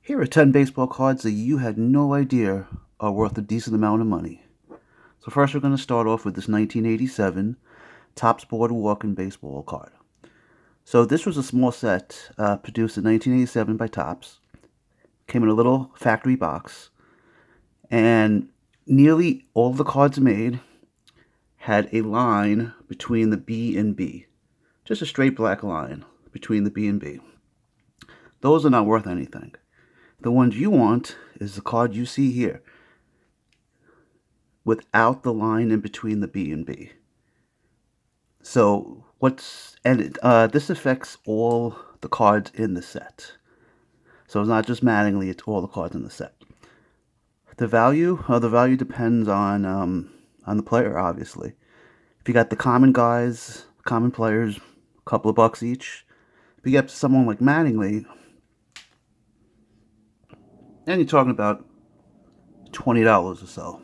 Here are 10 baseball cards that you had no idea are worth a decent amount of money. So first we're going to start off with this 1987 Topps Boardwalk and Baseball card. So this was a small set produced in 1987 by Topps. Came in a little factory box. And nearly all the cards made had a line between the B and B. Just a straight black line between the B and B. Those are not worth anything. The ones you want is the card you see here, without the line in between the B and B. So this affects all the cards in the set. So it's not just Mattingly; it's all the cards in the set. The value depends on the player, obviously. If you got the common guys, common players, a couple of bucks each. If you get someone like Mattingly, and you're talking about $20 or so.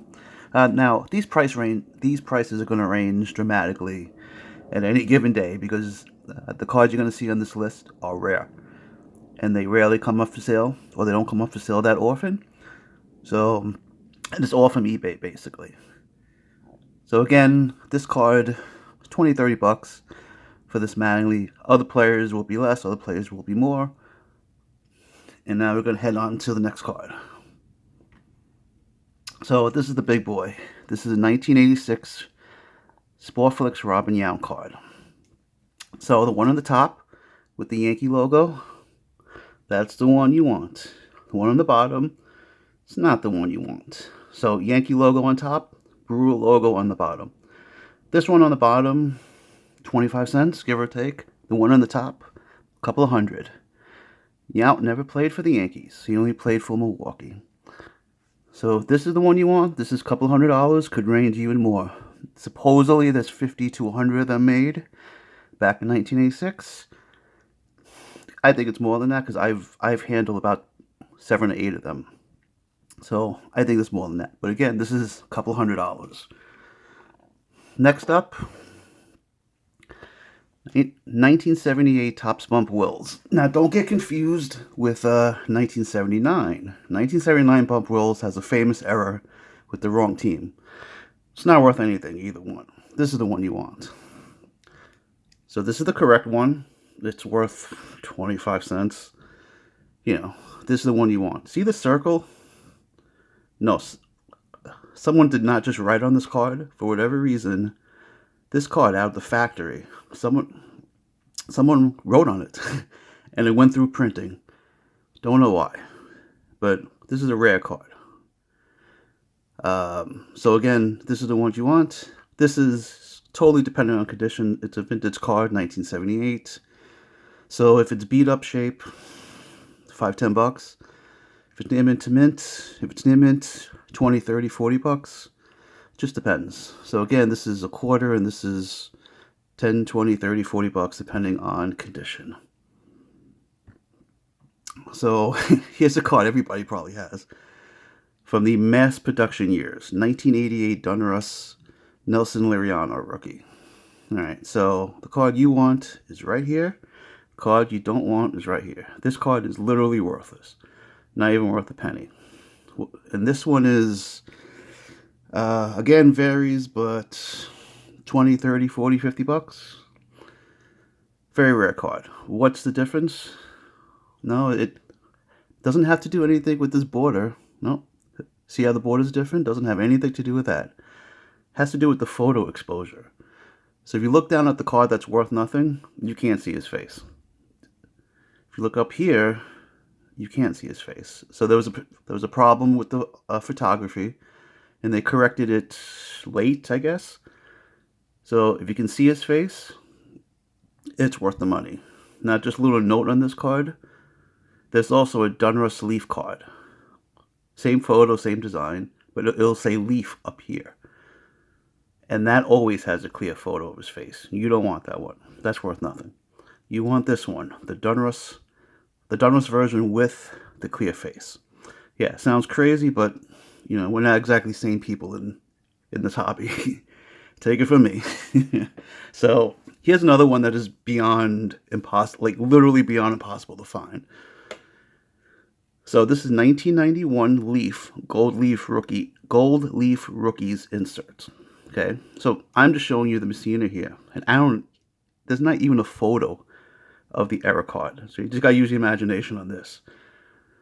Now these prices are going to range dramatically at any given day because the cards you're going to see on this list are rare, and they rarely come up for sale, or they don't come up for sale that often. So, and it's all from eBay basically. So again, this card, 20-30 bucks for this Mattingly. Other players will be less, other players will be more. And now we're going to head on to the next card. So this is the big boy. This is a 1986 Sportflix Robin Yount card. So the one on the top with the Yankee logo, that's the one you want. The one on the bottom, it's not the one you want. So Yankee logo on top, Brewer logo on the bottom. This one on the bottom, 25 cents, give or take. The one on the top, a couple of hundred. Yount never played for the Yankees. He only played for Milwaukee. So this is the one you want. This is a couple $100. Could range even more. Supposedly there's 50 to 100 of them made back in 1986. I think it's more than that because I've handled about 7 or 8 of them. So I think it's more than that. But again, this is a couple $100. Next up, 1978 Topps Bump Wills. Now, don't get confused with 1979. 1979 Bump Wills has a famous error with the wrong team. It's not worth anything, either one. This is the one you want. So this is the correct one. It's worth 25 cents. You know, this is the one you want. See the circle? No, someone did not just write on this card. For whatever reason, this card out of the factory, someone wrote on it, and it went through printing. Don't know why, but this is a rare card. So again, this is the one you want. This is totally dependent on condition. It's a vintage card, 1978. So if it's beat up shape, $5-10 bucks. If it's near mint, 20, 30, 40 bucks. Just depends. So again, this is a quarter, and this is 10, 20, 30, 40 bucks, depending on condition. So here's a card everybody probably has. From the mass production years, 1988 Donruss Nelson Liriano rookie. All right, so the card you want is right here. The card you don't want is right here. This card is literally worthless. Not even worth a penny. And this one is, again, varies, but 20, 30, 40, 50 bucks. Very rare card. What's the difference? No, it doesn't have to do anything with this border. No. See how the border is different? Doesn't have anything to do with that. Has to do with the photo exposure. So if you look down at the card that's worth nothing, you can't see his face. If you look up here, you can't see his face. So there was a problem with the photography, and they corrected it late, I guess. So if you can see his face, it's worth the money. Now, just a little note on this card. There's also a Donruss Leaf card. Same photo, same design, but it'll say Leaf up here. And that always has a clear photo of his face. You don't want that one. That's worth nothing. You want this one, the Donruss version with the clear face. Yeah, sounds crazy, but you know, we're not exactly sane people in this hobby. Take it from me. So here's another one that is beyond impossible, like literally beyond impossible to find. So this is 1991 Leaf Gold Leaf Rookies insert. Okay, so I'm just showing you the Messina here, and there's not even a photo of the error card, so you just gotta use your imagination on this.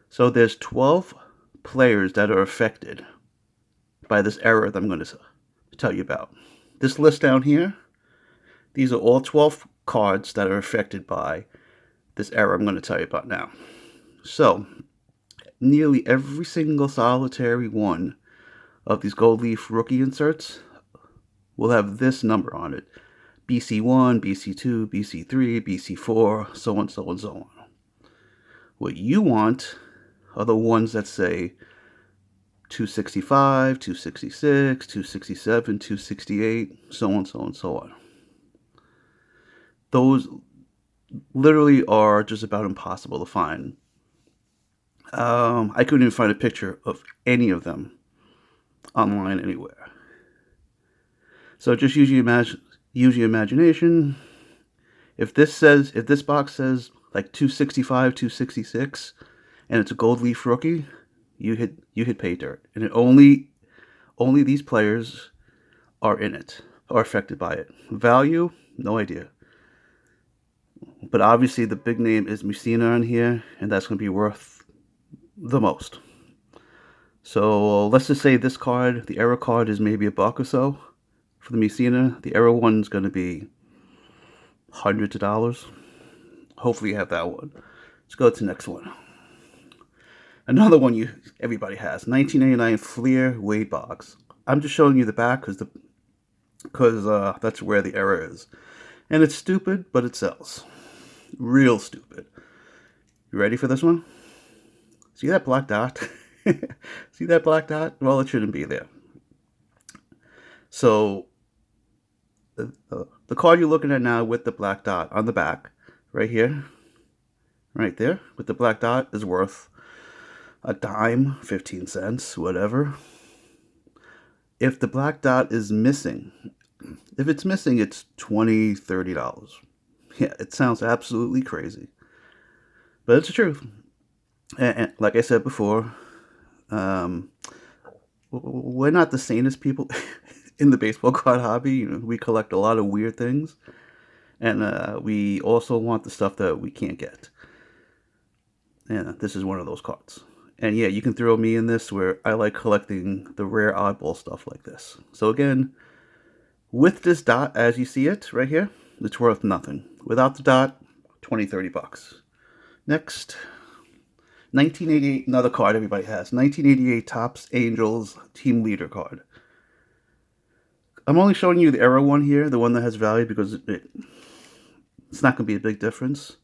So there's 12 players that are affected by this error that I'm going to tell you about. This list down here, these are all 12 cards that are affected by this error I'm going to tell you about now. So nearly every single solitary one of these Gold Leaf rookie inserts will have this number on it. BC1, BC2, BC3, BC4, so on, so on, so on. What you want are the ones that say 265, 266, 267, 268, so on, so on, so on. Those literally are just about impossible to find. I couldn't even find a picture of any of them online anywhere. So just use your imagination. If this box says like 265, 266, and it's a Gold Leaf rookie, you hit pay dirt, and only these players are in it, are affected by it. Value, no idea. But obviously the big name is Messina on here, and that's going to be worth the most. So let's just say this card, the error card, is maybe $1 or so for the Messina. The error one's going to be hundreds of dollars. Hopefully you have that one. Let's go to the next one. Another one everybody has, 1989 Fleer Wade Boggs. I'm just showing you the back because that's where the error is. And it's stupid, but it sells. Real stupid. You ready for this one? See that black dot? See that black dot? Well, it shouldn't be there. So the card you're looking at now with the black dot on the back, right here, right there, with the black dot, is worth a dime, 15 cents, whatever. If the black dot is missing, if it's missing, it's $20, $30. Yeah, it sounds absolutely crazy, but it's the truth. And like I said before, we're not the sanest people in the baseball card hobby. You know, we collect a lot of weird things, and we also want the stuff that we can't get. And this is one of those cards. And yeah, you can throw me in this, where I like collecting the rare oddball stuff like this. So again, with this dot, as you see it right here, it's worth nothing. Without the dot, 20, 30 bucks. Next, 1988, another card everybody has. 1988 Topps Angels Team Leader card. I'm only showing you the error one here, the one that has value, because it's not going to be a big difference.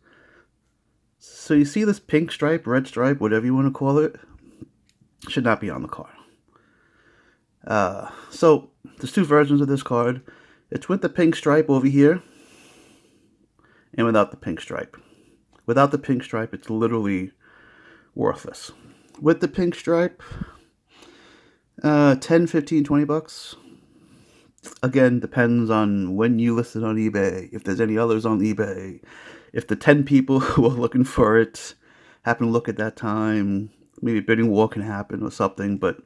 So you see this pink stripe, red stripe, whatever you want to call it, should not be on the card. So there's two versions of this card. It's with the pink stripe over here, and without the pink stripe. Without the pink stripe, it's literally worthless. With the pink stripe, 10, 15, 20 bucks. Again, depends on when you list it on eBay, if there's any others on eBay, if the 10 people who are looking for it happen to look at that time, maybe a bidding war can happen or something, but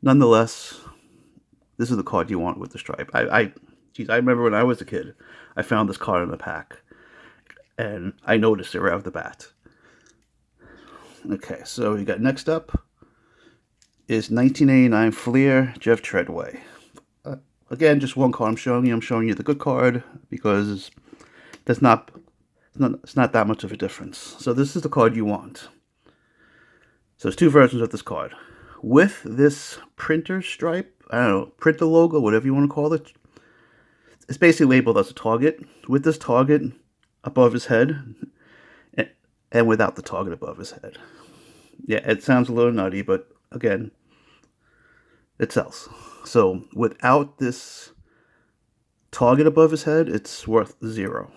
nonetheless, this is the card you want with the stripe. I remember when I was a kid, I found this card in a pack, and I noticed it right off the bat. Okay, so we got next up is 1989 Fleer Jeff Treadway. Again, just one card I'm showing you. I'm showing you the good card because it's not that much of a difference. So this is the card you want. So there's two versions of this card. With this printer stripe, I don't know, printer logo, whatever you want to call it. It's basically labeled as a target. With this target above his head, and without the target above his head. Yeah, it sounds a little nutty, but again, it sells. So without this target above his head, it's worth $0.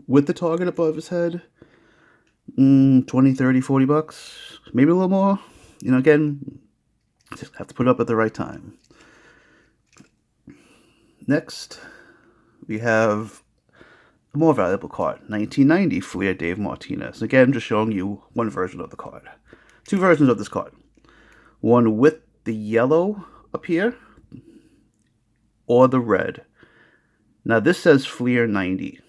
With the target above his head, 20, 30, 40 bucks, maybe a little more. You know, again, just have to put it up at the right time. Next, we have a more valuable card, 1990 Fleer Dave Martinez. Again, I'm just showing you one version of the card. two versions of this card. One with the yellow up here, or the red. Now this says Fleer 90.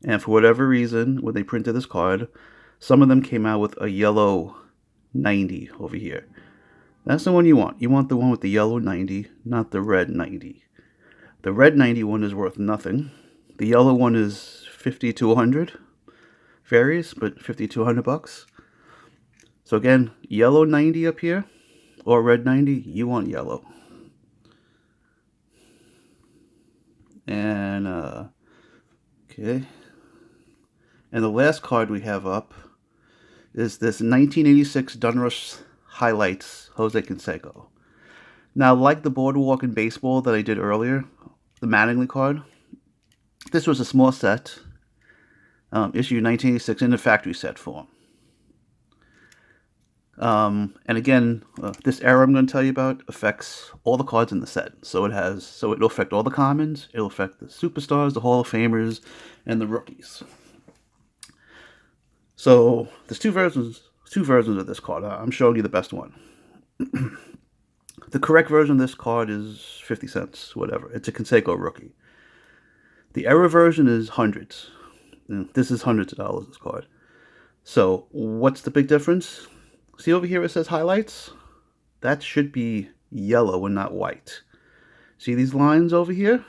And for whatever reason, when they printed this card, some of them came out with a yellow 90 over here. That's the one you want. You want the one with the yellow 90, not the red 90. The red 90 one is worth nothing. The yellow one is 50 to 100. Varies, but 50 to 100 bucks. So again, yellow 90 up here, or red 90, you want yellow. And, okay. And the last card we have up is this 1986 Donruss Highlights Jose Canseco. Now, like the Boardwalk in Baseball that I did earlier, the Mattingly card, this was a small set, issue 1986 in the factory set form. And again, this error I'm going to tell you about affects all the cards in the set. So it'll affect all the commons, it'll affect the superstars, the Hall of Famers, and the rookies. So there's two versions of this card. I'm showing you the best one. The correct version of this card is 50 cents, whatever. It's a Canseco rookie. The error version is hundreds. This is hundreds of dollars, this card. So what's the big difference? See over here it says highlights? That should be yellow and not white. See these lines over here?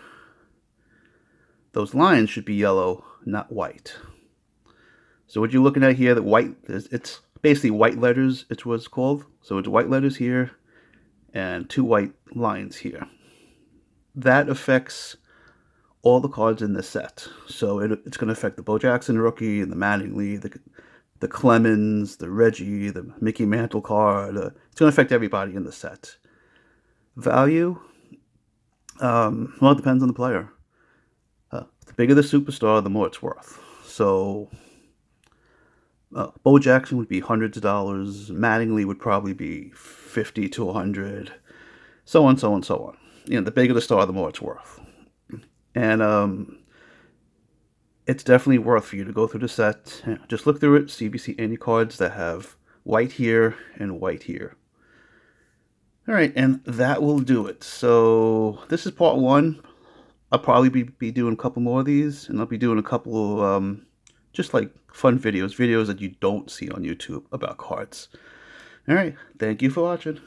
Those lines should be yellow, not white. So what you're looking at here, it's basically white letters, it's what it's called. So it's white letters here and two white lines here. That affects all the cards in this set. So it's going to affect the Bo Jackson rookie and the Mattingly, the Clemens, the Reggie, the Mickey Mantle card. It's going to affect everybody in the set. Value? Well, it depends on the player. The bigger the superstar, the more it's worth. So, Bo Jackson would be hundreds of dollars. Mattingly would probably be 50 to 100. So on, so on, so on. You know, the bigger the star, the more it's worth. And, it's definitely worth for you to go through the set. Just look through it, see if you see any cards that have white here and white here. All right, and that will do it. So this is part one. I'll probably be doing a couple more of these, and I'll be doing a couple of just like fun videos that you don't see on YouTube about cards. All right, thank you for watching.